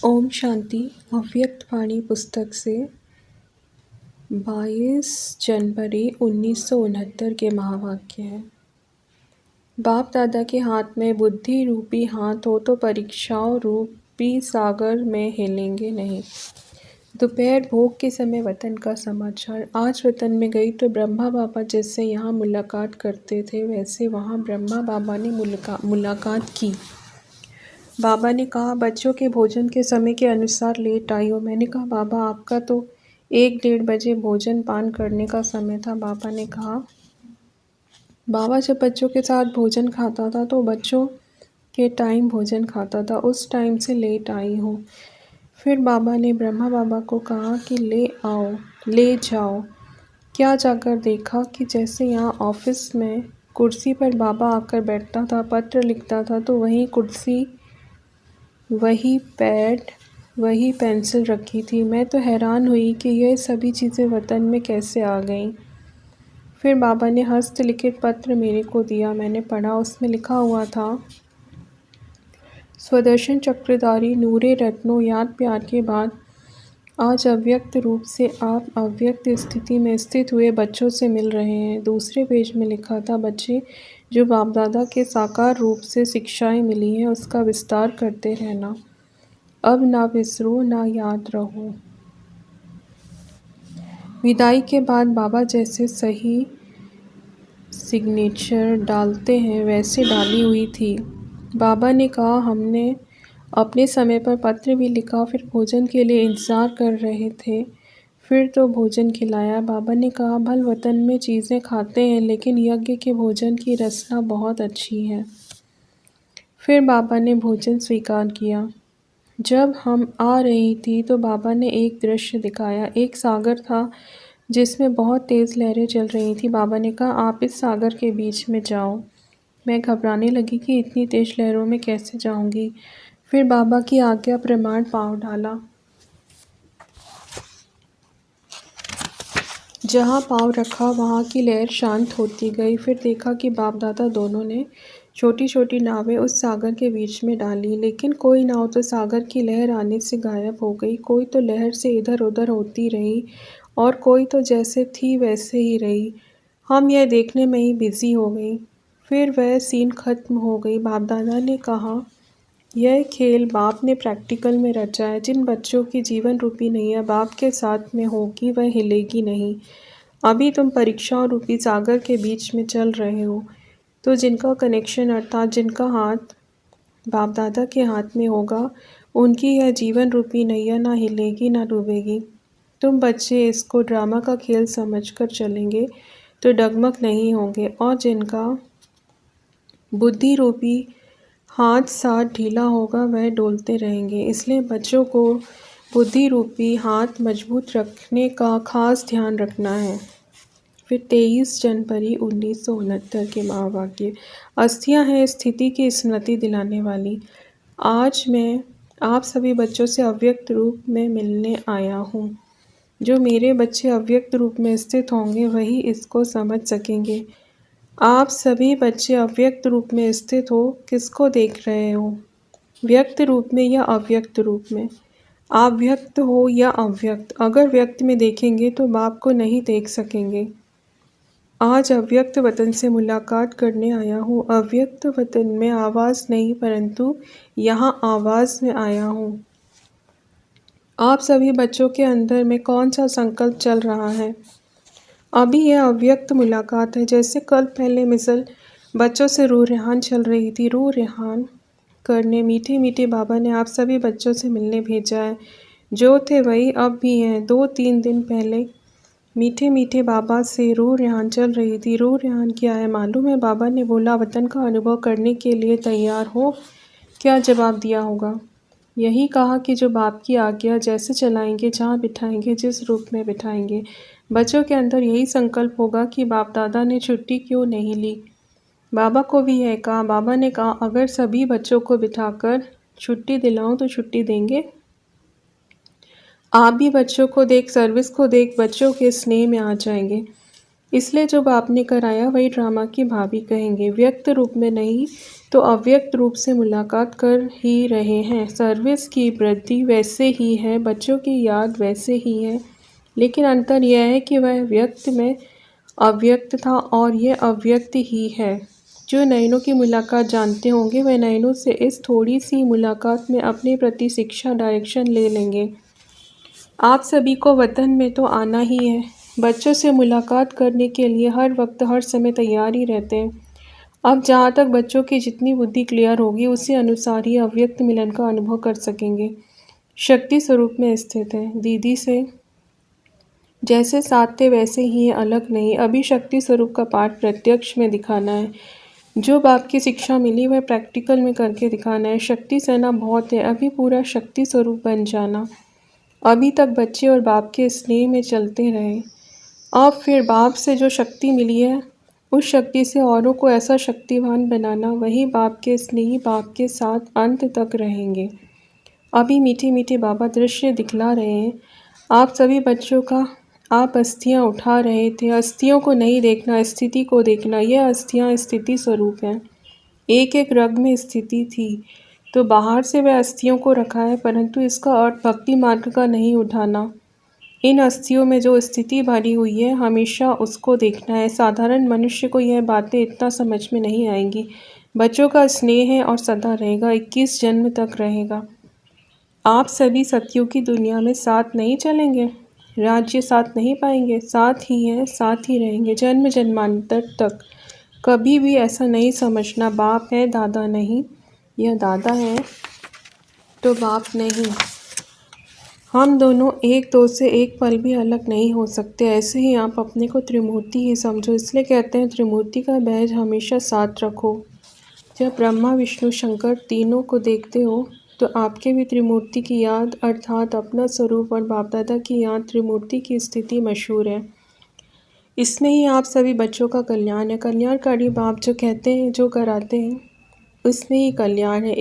ओम शांति। अव्यक्त वाणी पुस्तक से 22 जनवरी 1969 के महावाक्य हैं। बाप दादा के हाथ में बुद्धि रूपी हाथ हो तो परीक्षाओं रूपी सागर में हिलेंगे नहीं। दोपहर भोग के समय वतन का समाचार। आज वतन में गई तो ब्रह्मा बाबा जैसे यहाँ मुलाकात करते थे वैसे वहाँ ब्रह्मा बाबा ने मुलाकात की। बाबा ने कहा, बच्चों के भोजन के समय के अनुसार लेट आई हो। मैंने कहा, बाबा आपका तो 1-1:30 बजे भोजन पान करने का समय था। बाबा ने कहा, बाबा जब बच्चों के साथ भोजन खाता था तो बच्चों के टाइम भोजन खाता था, उस टाइम से लेट आई हूँ। फिर बाबा ने ब्रह्मा बाबा को कहा कि ले जाओ। क्या जाकर देखा कि जैसे यहाँ ऑफिस में कुर्सी पर बाबा आकर बैठता था, पत्र लिखता था, तो वही कुर्सी, वही पैड, वही पेंसिल रखी थी। मैं तो हैरान हुई कि यह सभी चीज़ें वतन में कैसे आ गईं। फिर बाबा ने हस्तलिखित पत्र मेरे को दिया। मैंने पढ़ा। उसमें लिखा हुआ था, स्वदर्शन चक्रधारी नूरे रत्नों, याद प्यार के बाद आज अव्यक्त रूप से आप अव्यक्त स्थिति में स्थित हुए बच्चों से मिल रहे हैं। दूसरे पेज में लिखा था, बच्चे जो बाप दादा के साकार रूप से शिक्षाएं मिली हैं उसका विस्तार करते रहना। अब ना बिसरो ना याद रहो। विदाई के बाद बाबा जैसे सही सिग्नेचर डालते हैं वैसे डाली हुई थी। बाबा ने कहा, हमने अपने समय पर पत्र भी लिखा, फिर भोजन के लिए इंतज़ार कर रहे थे, फिर तो भोजन खिलाया। बाबा ने कहा, भल वतन में चीज़ें खाते हैं लेकिन यज्ञ के भोजन की रसना बहुत अच्छी है। फिर बाबा ने भोजन स्वीकार किया। जब हम आ रही थी तो बाबा ने एक दृश्य दिखाया। एक सागर था जिसमें बहुत तेज़ लहरें चल रही थी। बाबा ने कहा, आप इस सागर के बीच में जाओ। मैं घबराने लगी कि इतनी तेज़ लहरों में कैसे जाऊंगी। फिर बाबा की आज्ञा प्रमाण पाँव डाला। जहाँ पाँव रखा वहाँ की लहर शांत होती गई। फिर देखा कि बाप दादा दोनों ने छोटी छोटी नावें उस सागर के बीच में डाली, लेकिन कोई नाव तो सागर की लहर आने से गायब हो गई, कोई तो लहर से इधर उधर होती रही और कोई तो जैसे थी वैसे ही रही। हम यह देखने में ही बिजी हो गई। फिर वह सीन खत्म हो गई। बाप दादा ने कहा, यह खेल बाप ने प्रैक्टिकल में रचा है। जिन बच्चों की जीवन रूपी नैया बाप के साथ में होगी वह हिलेगी नहीं। अभी तुम परीक्षाओं रूपी सागर के बीच में चल रहे हो, तो जिनका कनेक्शन अर्थात जिनका हाथ बाप दादा के हाथ में होगा उनकी यह जीवन रूपी नैया ना हिलेगी ना डूबेगी। तुम बच्चे इसको ड्रामा का खेल समझकर चलेंगे तो डगमग नहीं होंगे, और जिनका बुद्धि रूपी हाथ साथ ढीला होगा वह डोलते रहेंगे। इसलिए बच्चों को बुद्धि रूपी हाथ मजबूत रखने का खास ध्यान रखना है। फिर 23 जनवरी 1969 के महावाक्य। अस्थियां हैं स्थिति की स्मृति दिलाने वाली। आज मैं आप सभी बच्चों से अव्यक्त रूप में मिलने आया हूँ। जो मेरे बच्चे अव्यक्त रूप में स्थित होंगे वही इसको समझ सकेंगे। आप सभी बच्चे अव्यक्त रूप में स्थित हो, किसको देख रहे हो? व्यक्त रूप में या अव्यक्त रूप में? आप व्यक्त हो या अव्यक्त? अगर व्यक्त में देखेंगे तो बाप को नहीं देख सकेंगे। आज अव्यक्त वतन से मुलाकात करने आया हूँ। अव्यक्त वतन में आवाज़ नहीं परंतु यहाँ आवाज़ में आया हूँ। आप सभी बच्चों के अंदर में कौन सा संकल्प चल रहा है? अभी यह अव्यक्त मुलाकात है। जैसे कल पहले मिसल बच्चों से रूह रेहान चल रही थी। रूह रेहान करने मीठे मीठे बाबा ने आप सभी बच्चों से मिलने भेजा है। जो थे वही अब भी हैं। 2-3 दिन पहले मीठे मीठे बाबा से रूह रेहान चल रही थी। रूह रेहान क्या है मालूम है? बाबा ने बोला, वतन का अनुभव करने के लिए तैयार हो? क्या जवाब दिया होगा? यही कहा कि जो बाप की आज्ञा जैसे चलाएंगे, जहाँ बिठाएंगे, जिस रूप में बिठाएंगे। बच्चों के अंदर यही संकल्प होगा कि बाप दादा ने छुट्टी क्यों नहीं ली। बाबा को भी यह कहा। बाबा ने कहा, अगर सभी बच्चों को बिठाकर छुट्टी दिलाऊं तो छुट्टी देंगे? आप भी बच्चों को देख, सर्विस को देख बच्चों के स्नेह में आ जाएंगे। इसलिए जो बाप ने कराया वही ड्रामा की भाभी कहेंगे। व्यक्त रूप में नहीं तो अव्यक्त रूप से मुलाकात कर ही रहे हैं। सर्विस की वृद्धि वैसे ही है, बच्चों की याद वैसे ही है, लेकिन अंतर यह है कि वह व्यक्त में अव्यक्त था और ये अव्यक्त ही है। जो नयनों की मुलाकात जानते होंगे वह नयनों से इस थोड़ी सी मुलाकात में अपने प्रति शिक्षा डायरेक्शन ले लेंगे। आप सभी को वतन में तो आना ही है। बच्चों से मुलाकात करने के लिए हर वक्त हर समय तैयार ही रहते हैं। अब जहाँ तक बच्चों की जितनी बुद्धि क्लियर होगी उसी अनुसार ही अव्यक्त मिलन का अनुभव कर सकेंगे। शक्ति स्वरूप में स्थित है। दीदी से जैसे साथ थे वैसे ही हैं, अलग नहीं। अभी शक्ति स्वरूप का पाठ प्रत्यक्ष में दिखाना है। जो बाप की शिक्षा मिली वह प्रैक्टिकल में करके दिखाना है। शक्ति सेना बहुत है, अभी पूरा शक्ति स्वरूप बन जाना। अभी तक बच्चे और बाप के स्नेह में चलते रहे। अब फिर बाप से जो शक्ति मिली है उस शक्ति से औरों को ऐसा शक्तिवान बनाना, वही बाप के स्नेही बाप के साथ अंत तक रहेंगे। अभी मीठे मीठे बाबा दृश्य दिखला रहे हैं। आप सभी बच्चों का आप अस्थियां उठा रहे थे। अस्थियों को नहीं देखना, स्थिति को देखना। यह अस्थियां स्थिति स्वरूप हैं। एक एक रग में स्थिति थी तो बाहर से वह अस्थियों को रखा है, परंतु इसका अर्थ भक्ति मार्ग का नहीं उठाना। इन अस्थियों में जो स्थिति भरी हुई है हमेशा उसको देखना है। साधारण मनुष्य को यह बातें इतना समझ में नहीं आएंगी। बच्चों का स्नेह है और सदा रहेगा, 21 जन्म तक रहेगा। आप सभी सत्युग की दुनिया में साथ नहीं चलेंगे, राज्य साथ नहीं पाएंगे, साथ ही हैं, साथ ही रहेंगे जन्म जन्मांतर तक। कभी भी ऐसा नहीं समझना बाप है दादा नहीं, यह दादा है तो बाप नहीं। हम दोनों एक दो से एक पल भी अलग नहीं हो सकते। ऐसे ही आप अपने को त्रिमूर्ति ही समझो, इसलिए कहते हैं त्रिमूर्ति का बैज हमेशा साथ रखो। जब ब्रह्मा विष्णु शंकर तीनों को देखते हो तो आपके भी त्रिमूर्ति की याद अर्थात अपना स्वरूप और बाप दादा की याद, त्रिमूर्ति की स्थिति मशहूर है। इसमें ही आप सभी बच्चों का कल्याण है। कल्याणकारी बाप जो कहते हैं, जो कराते हैं, उसमें ही कल्याण है।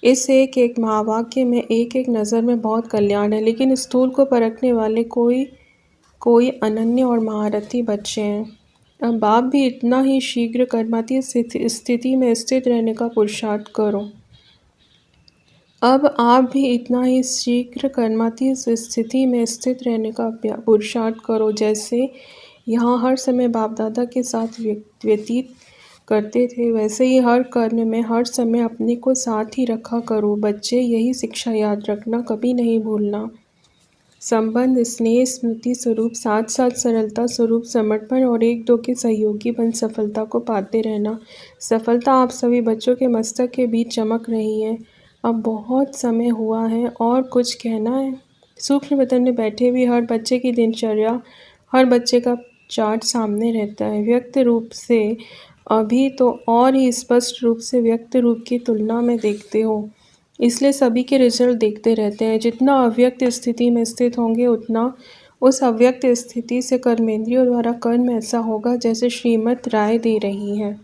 इस एक एक महावाक्य में, एक एक नज़र में बहुत कल्याण है, लेकिन स्थूल को परखने वाले कोई अनन्य और महारथी बच्चे हैं। अब बाप भी इतना ही शीघ्र कर्मातीत स्थिति में स्थित रहने का पुरुषार्थ करो। अब आप भी इतना ही शीघ्र कर्मातीत स्थिति में स्थित रहने का पुरुषार्थ करो। जैसे यहाँ हर समय बाप दादा के साथ व्यतीत करते थे, वैसे ही हर कर्म में हर समय अपने को साथ ही रखा करो। बच्चे यही शिक्षा याद रखना, कभी नहीं भूलना। संबंध, स्नेह, स्मृति स्वरूप, साथ साथ सरलता स्वरूप, समर्पण और एक दो के सहयोगी बन सफलता को पाते रहना। सफलता आप सभी बच्चों के मस्तक के बीच चमक रही है। अब बहुत समय हुआ है और कुछ कहना है। सूक्ष्म वतन में बैठे भी हर बच्चे की दिनचर्या, हर बच्चे का चार्ट सामने रहता है। व्यक्त रूप से अभी तो और ही स्पष्ट रूप से व्यक्त रूप की तुलना में देखते हो, इसलिए सभी के रिजल्ट देखते रहते हैं। जितना अव्यक्त स्थिति में स्थित होंगे उतना उस अव्यक्त स्थिति से कर्मेंद्रियों द्वारा कर्म ऐसा होगा जैसे श्रीमत राय दे रही है।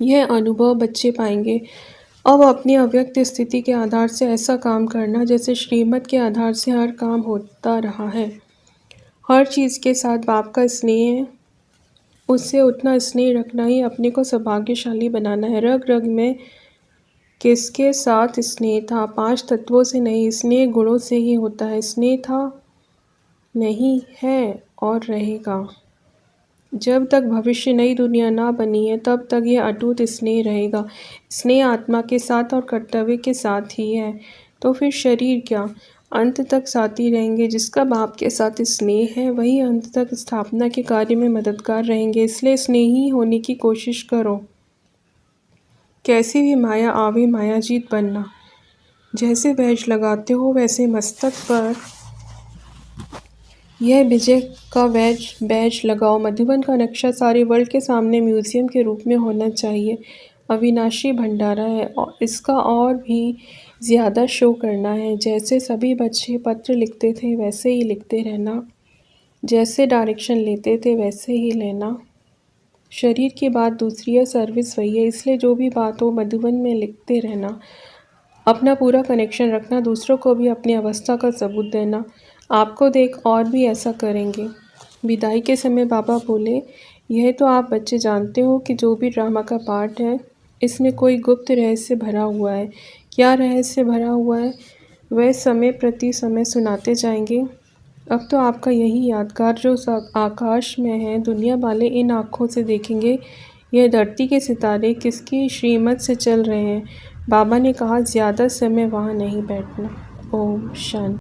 यह अनुभव बच्चे पाएंगे। अब अपनी अव्यक्त स्थिति के आधार से ऐसा काम करना जैसे श्रीमत के आधार से हर काम होता रहा है। हर चीज़ के साथ बाप का स्नेह है, उससे उतना स्नेह रखना ही अपने को सौभाग्यशाली बनाना है। रग रग में किसके साथ स्नेह था? 5 तत्वों से नहीं, स्नेह गुणों से ही होता है। स्नेह था, नहीं है और रहेगा। जब तक भविष्य नई दुनिया ना बनी है तब तक यह अटूट स्नेह रहेगा। स्नेह आत्मा के साथ और कर्तव्य के साथ ही है, तो फिर शरीर क्या, अंत तक साथी रहेंगे। जिसका बाप के साथ स्नेह है वही अंत तक स्थापना के कार्य में मददगार रहेंगे। इसलिए स्नेही होने की कोशिश करो। कैसी भी माया आवे मायाजीत बनना। जैसे बैज लगाते हो वैसे मस्तक पर यह विजय का बैज लगाओ। मधुबन का नक्शा सारे वर्ल्ड के सामने म्यूजियम के रूप में होना चाहिए। अविनाशी भंडारा है और इसका और भी ज़्यादा शो करना है। जैसे सभी बच्चे पत्र लिखते थे वैसे ही लिखते रहना, जैसे डायरेक्शन लेते थे वैसे ही लेना। शरीर की बात दूसरी है, सर्विस वही है। इसलिए जो भी बात हो मधुबन में लिखते रहना, अपना पूरा कनेक्शन रखना, दूसरों को भी अपनी अवस्था का सबूत देना। आपको देख और भी ऐसा करेंगे। विदाई के समय बाबा बोले, यह तो आप बच्चे जानते हो कि जो भी ड्रामा का पार्ट है, इसमें कोई गुप्त रहस्य भरा हुआ है। क्या रहस्य भरा हुआ है, वह समय प्रति समय सुनाते जाएंगे। अब तो आपका यही यादगार जो आकाश में है, दुनिया वाले इन आँखों से देखेंगे, यह धरती के सितारे किसकी श्रीमत से चल रहे हैं। बाबा ने कहा, ज़्यादा समय वहाँ नहीं बैठना। ओम शांति।